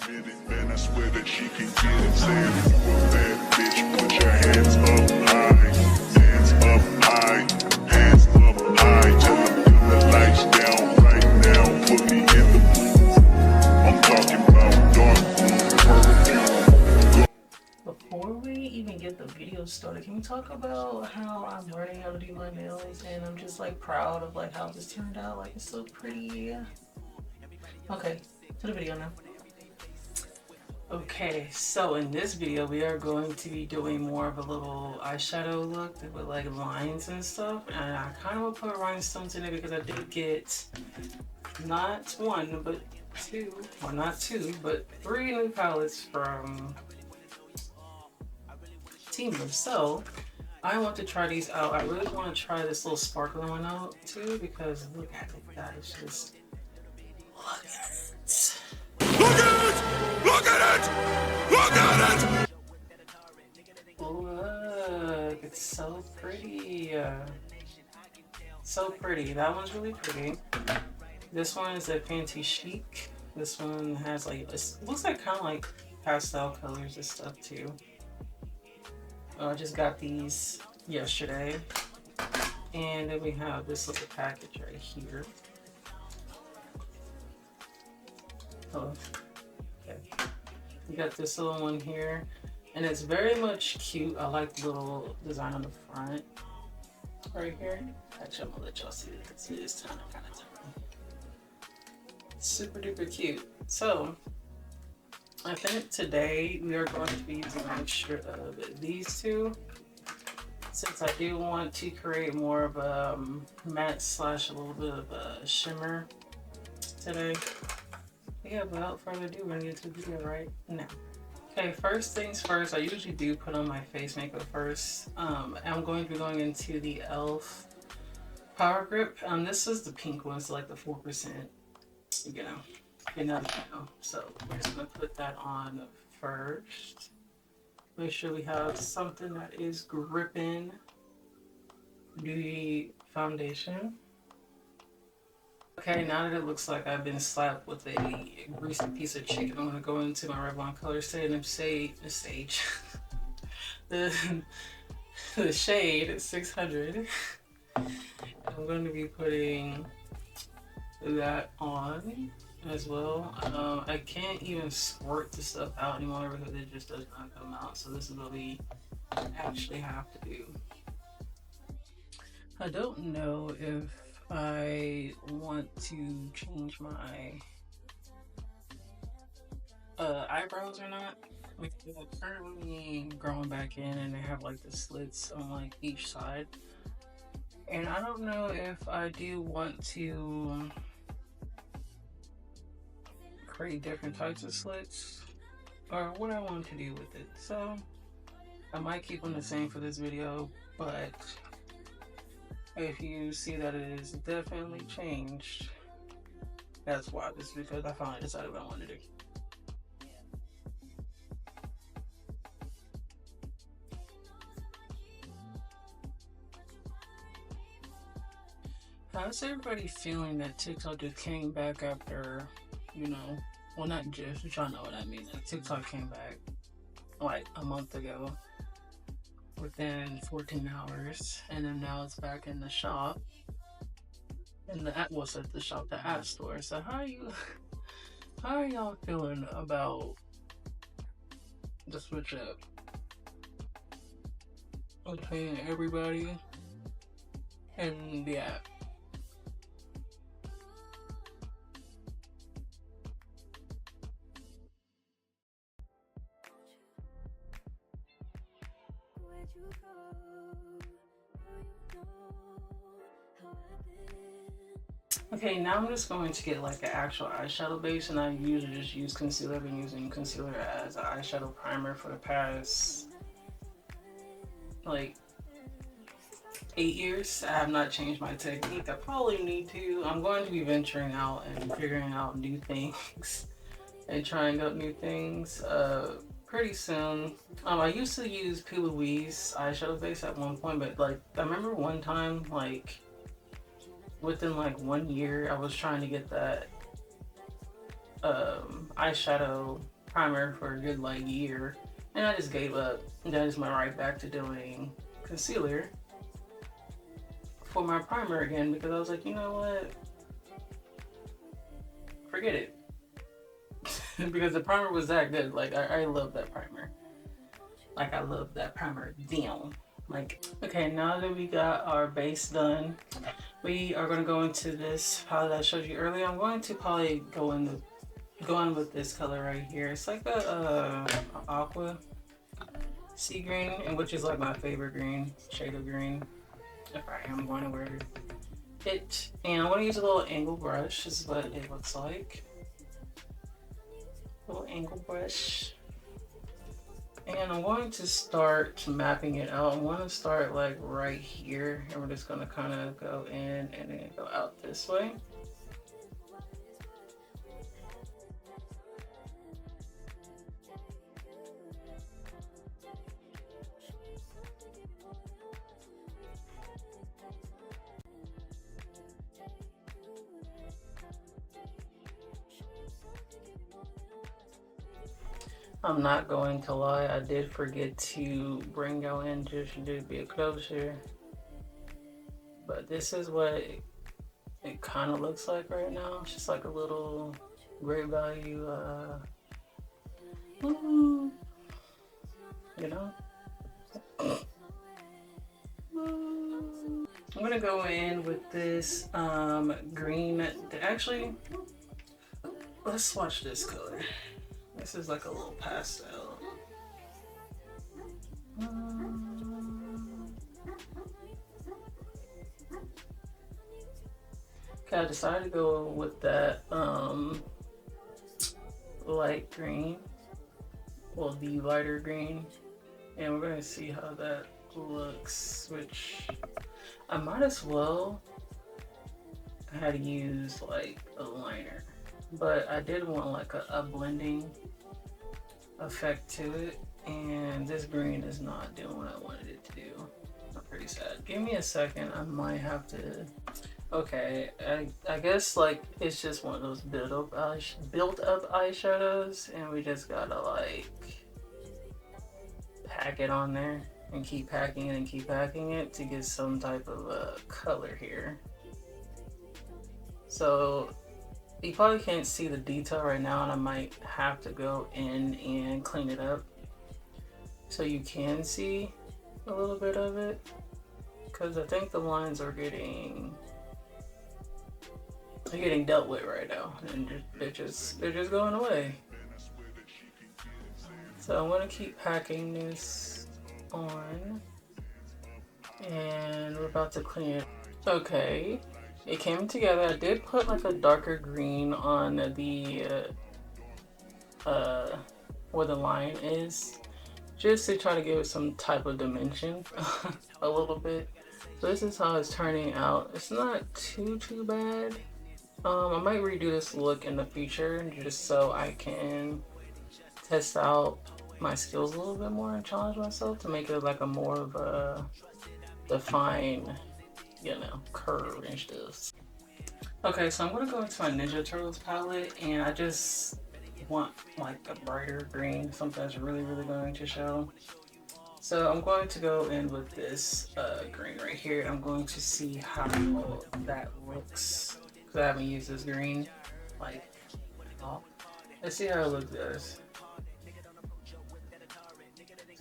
minute, man, I swear that she can get it. Saying if you a bad bitch, put your hands up high. Hands up high. Hands up high. Tell them dim the lights down right now. Put me in the booth. I'm talking about dark room perfume. Before we even get the video started, can we talk about how I'm learning how to do my nails and I'm just like proud of like how this turned out? Like it's so pretty. Okay, to the video now. Okay, so in this video we are going to be doing more of a little eyeshadow look with like lines and stuff, and I kind of will put rhinestones in it because I did get not one but two, or not two but three new palettes from Team. So I want to try these out. I really want to try this little sparkling one out too because look at it, that is just look at it. Look at it! Look at it! Look at it! Look, it's so pretty. So pretty. That one's really pretty. This one is a Fancy Chic. This one has like, it looks like kind of like pastel colors and stuff too. I just got these yesterday. And then we have this little package right here. Oh, okay. We got this little one here. And it's very much cute. I like the little design on the front right here. Actually, I'm gonna let y'all see it. See this time, kind of super duper cute. So I think today we are going to be using a mixture of these two, since I do want to create more of a matte slash a little bit of a shimmer today. Yeah, without further ado, we're gonna get to the video right now. Okay, first things first, I usually do put on my face makeup first. I'm going to be going into the e.l.f. Power Grip. This is the pink one, so like the 4%, you know. So we're just gonna put that on first. Make sure we have something that is gripping the foundation. Okay, now that it looks like I've been slapped with a greasy piece of chicken, I'm gonna go into my Revlon color shade and the shade 600. I'm going to be putting that on as well. I can't even squirt the stuff out anymore because it just does not come out. So this is what we actually have to do. I don't know if I want to change my eyebrows or not. Because they're currently growing back in and they have like the slits on like each side. And I don't know if I do want to create different types of slits or what I want to do with it. So I might keep them the same for this video, but if you see that it is definitely changed, that's why. This is because I finally decided what I wanted to do. How's everybody feeling that TikTok just came back after, well, not just, but y'all know what I mean. TikTok came back like a month ago within 14 hours, and then now it's back in the shop. In the app, what's at the shop? The app store. So how are y'all feeling about the switch up between everybody and the app? Okay, now I'm just going to get like an actual eyeshadow base, and I usually just use concealer. I've been using concealer as an eyeshadow primer for the past like 8 years. I have not changed my technique. I probably need to. I'm going to be venturing out and figuring out new things and trying out new things pretty soon. I used to use P. Louise eyeshadow base at one point, but like I remember one time, like within like 1 year, I was trying to get that eyeshadow primer for a good like year, and I just gave up. And then I just went right back to doing concealer for my primer again because I was like, you know what? Forget it. Because the primer was that good. Like I love that primer. Like I love that primer down. Like, okay, now that we got our base done, we are going to go into this palette I showed you earlier. I'm going to probably go in with this color right here. It's like a aqua sea green, and which is like my favorite green shade of green. If I am going to wear it, and I'm going to use a little angle brush. This is what it looks like. Little angle brush. And I'm going to start mapping it out. I'm going to start like right here, and we're just going to kind of go in and then go out this way. I'm not going to lie, I did forget to bring y'all in just to do a bit closer. But this is what it kind of looks like right now. It's just like a little great value, you know? I'm gonna go in with this green. Actually, let's swatch this color. This is like a little pastel. Okay, I decided to go with that light green. Well, the lighter green. And we're gonna see how that looks, which I might as well had used like a liner. But I did want like a blending effect to it, and this green is not doing what I wanted it to do. I'm pretty sad. Give me a second, I might have to. Okay, I guess like it's just one of those built up eyeshadows, and we just gotta like pack it on there and keep packing it and keep packing it to get some type of color here. So you probably can't see the detail right now, and I might have to go in and clean it up so you can see a little bit of it, because I think the lines are getting dealt with right now, and they're just going away. So I'm gonna keep packing this on, and we're about to clean it. Okay. It came together. I did put like a darker green on the where the line is, just to try to give it some type of dimension a little bit. So this is how it's turning out. It's not too bad. I might redo this look in the future just so I can test out my skills a little bit more and challenge myself to make it like a more of a defined, you know, curve and stuff. Okay, so I'm gonna go into my Ninja Turtles palette, and I just want like a brighter green, something that's really going to show. So I'm going to go in with this green right here. I'm going to see how that looks, because I haven't used this green like all. Let's see how it looks, guys.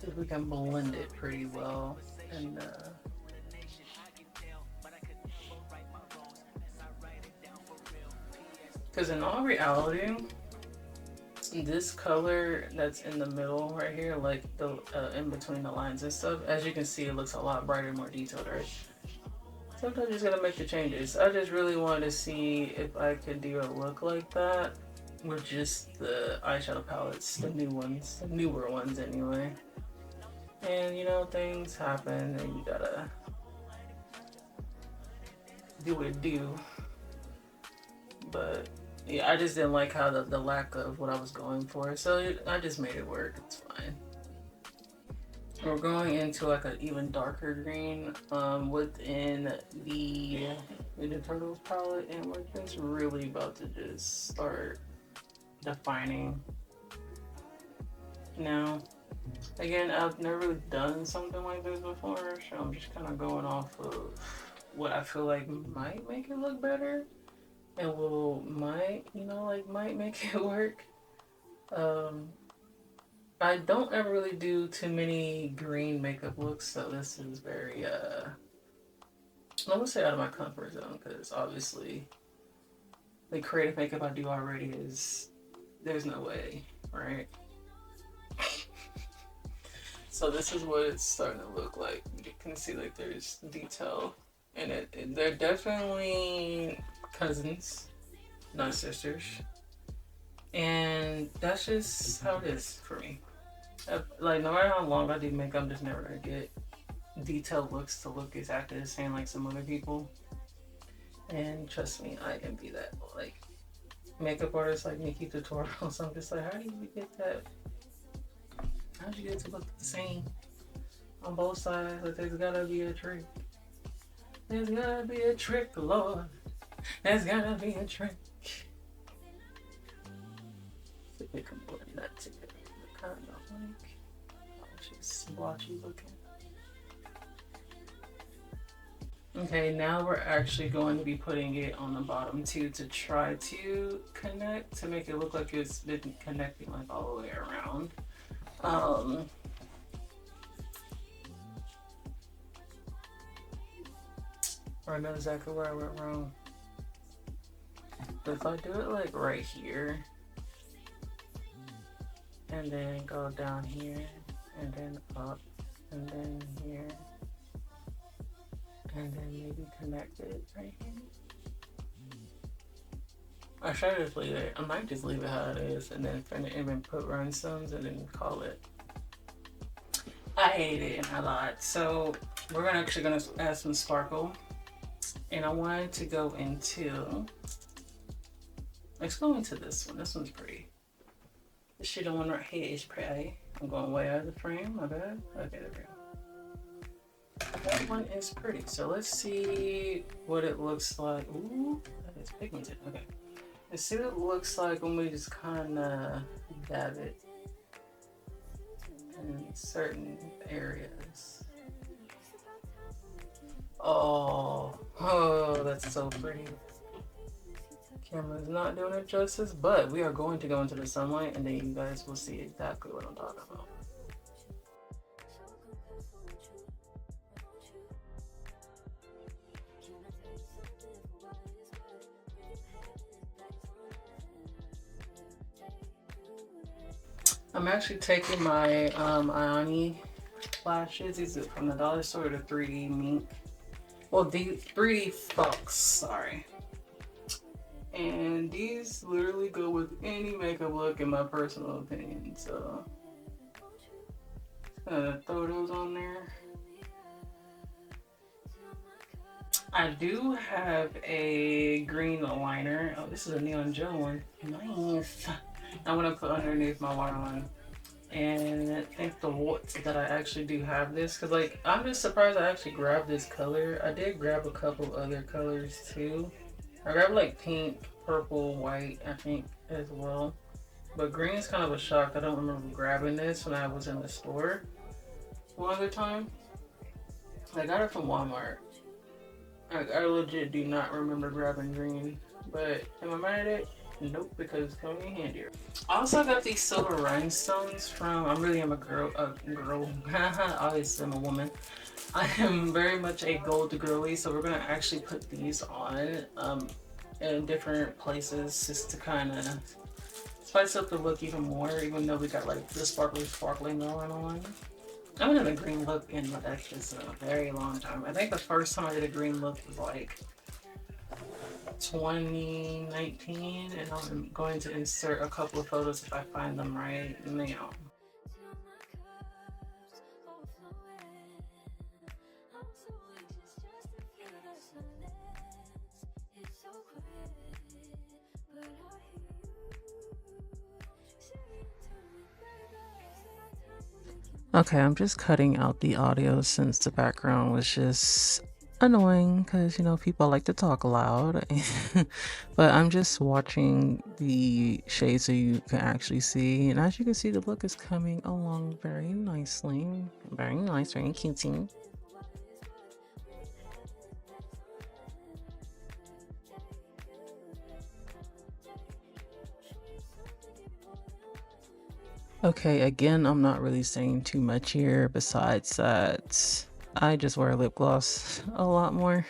See if we can blend it pretty well. And because in all reality, this color that's in the middle right here, like the in between the lines and stuff, as you can see, it looks a lot brighter, more detailed, right? Sometimes you just gotta make the changes. I just really wanted to see if I could do a look like that with just the eyeshadow palettes, the new ones, the newer ones anyway. And you know, things happen and you gotta do what it do. But yeah, I just didn't like how the lack of what I was going for, so I just made it work. It's fine. We're going into like an even darker green within the Ninja Turtles palette, and we're just really about to just start defining Now, again, I've never really done something like this before, so I'm just kind of going off of what I feel like might make it look better and might make it work. Um, I don't ever really do too many green makeup looks, so this is very, I would say out of my comfort zone, because obviously the creative makeup I do already is, there's no way, right? So this is what it's starting to look like. You can see like there's detail in it. They're definitely cousins, not sisters. And that's just how it is for me. Like, no matter how long I do makeup, I'm just never gonna get detailed looks to look exactly the same like some other people. And trust me, I envy that. Like, makeup artists like Nikki tutorials, I'm just like, how do you get that? How'd you get to look the same on both sides? Like, there's gotta be a trick. There's gotta be a trick, Lord. There's gotta be a trick. If it can blend that together, kind of like, just splotchy looking. Okay, now we're actually going to be putting it on the bottom too to try to connect, to make it look like it's been connecting like all the way around. I know exactly where I went wrong. But if I do it like right here, and then go down here, and then up, and then here, and then maybe connect it right here. I should just leave it. I might just leave it how it is, and then put rhinestones, and then call it. I hate it, and I lied. So we're actually gonna add some sparkle, and I wanted to go into. Let's go into this one. This one's pretty. This shit, the one right here is pretty. I'm going way out of the frame. My bad. Okay, there we go. That one is pretty. So let's see what it looks like. Ooh, that is pigmented. Okay. Let's see what it looks like when we just kind of dab it in certain areas. Oh, that's so pretty. Camera's not doing it justice, but we are going to go into the sunlight and then you guys will see exactly what I'm talking about. I'm actually taking my Ioni flashes. These are from the dollar store, the 3D Mink. Well, the 3D Fox, sorry. And these literally go with any makeup look in my personal opinion. So just gonna throw those on there. I do have a green liner. Oh, this is a neon gel one. Nice. I'm gonna put underneath my waterline. And I think the warts that I actually do have this, because like I'm just surprised I actually grabbed this color. I did grab a couple other colors too. I grabbed like pink, purple, white, I think as well. But green is kind of a shock. I don't remember grabbing this when I was in the store one other time. I got it from Walmart. I legit do not remember grabbing green. But am I mad at it? Nope, because it's coming in handier. I also got these silver rhinestones from, I really am a girl, obviously I'm a woman. I am very much a gold girly, so we're gonna actually put these on in different places just to kind of spice up the look even more, even though we got like the sparkling going on. I haven't done a green look in like just a very long time. I think the first time I did a green look was like 2019, and I'm going to insert a couple of photos if I find them right now. Okay, I'm just cutting out the audio since the background was just annoying because, you know, people like to talk loud. But I'm just watching the shade so you can actually see. And as you can see, the look is coming along very nicely. Very nice, very cutesy. Okay, again, I'm not really saying too much here besides that I just wear lip gloss a lot more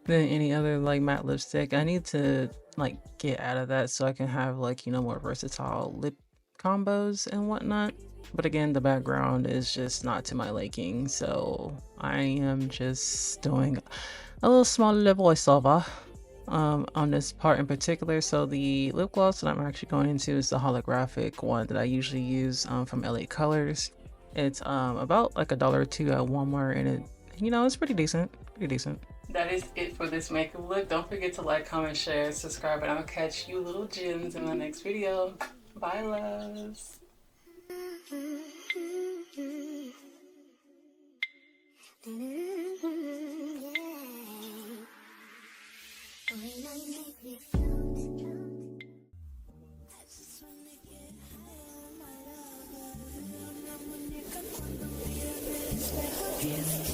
than any other like matte lipstick. I need to like get out of that so I can have like, you know, more versatile lip combos and whatnot. But again, the background is just not to my liking, so I am just doing a little small little voiceover on this part in particular. So the lip gloss that I'm actually going into is the holographic one that I usually use from LA Colors. It's about like $1 or $2 at Walmart, and it, you know, it's pretty decent. Pretty decent. That is it for this makeup look. Don't forget to like, comment, share, subscribe, and I'll catch you little gems in the next video. Bye, loves. Yeah.